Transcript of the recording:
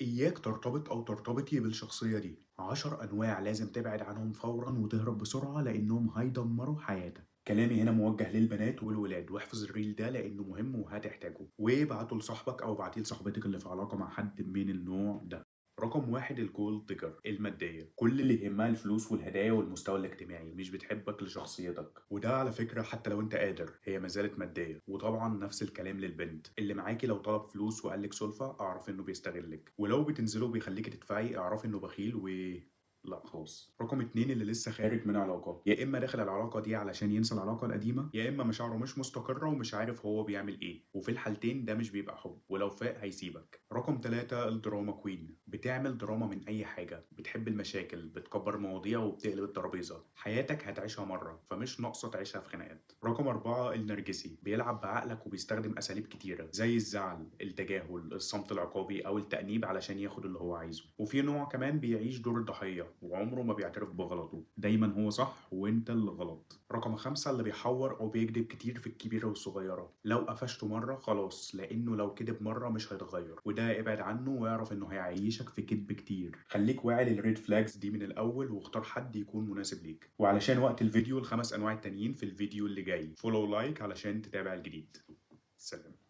إياك ترتبط أو ترتبطي بالشخصية دي. 10 أنواع لازم تبعد عنهم فورا وتهرب بسرعة لأنهم هيدمروا حياتك. كلامي هنا موجه للبنات والولاد، واحفظ الريل ده لأنه مهم وهتحتاجه، وابعته لصاحبك أو ابعتيه لصاحبتك اللي في علاقة مع حد من النوع ده. رقم واحد الجولد ديجر، المادية. كل اللي يهمها الفلوس والهدايا والمستوى الاجتماعي، مش بتحبك لشخصيتك. وده على فكرة حتى لو انت قادر، هي ما زالت مادية. وطبعا نفس الكلام للبنت، اللي معاكي لو طلب فلوس وقالك سلفة اعرف انه بيستغلك، ولو بتنزله بيخليكي تدفعي اعرف انه بخيل لا خلاص. رقم اتنين اللي لسه خارج من علاقة، يا اما داخل العلاقة دي علشان ينسى العلاقة القديمة، يا اما مشاعره مش مستقرة ومش عارف هو بيعمل ايه، وفي الحالتين ده مش بيبقى حب، ولو فاق هيسيبك. رقم تلاتة الدراما كوين، بتعمل دراما من اي حاجة، بتحب المشاكل، بتكبر مواضيع وبتقلب الترابيزة. حياتك هتعيشها مرة، فمش ناقصة تعيشها في خناقات. رقم أربعة النرجسي، بيلعب بعقلك وبيستخدم أساليب كتيرة زي الزعل، التجاهل، الصمت العقابي أو التأنيب علشان ياخد اللي هو عايزه. وفي نوع كمان بيعيش دور الضحية وعمره ما بيعترف بغلطه، دايما هو صح وانت اللي غلط. رقم خمسة اللي بيحور أو بيكذب كتير في الكبيرة والصغيرة، لو قفشته مرة خلاص، لأنه لو كذب مرة مش هيتغير، وده ابعد عنه واعرف إنه هيعيشك في كذب كتير. خليك واعي للريد فلاجز دي من الأول، واختار حد يكون مناسب ليك. وعلشان وقت الفيديو، الخمس أنواع التانيين في الفيديو اللي جاي. فولو لايك علشان تتابع الجديد. سلام.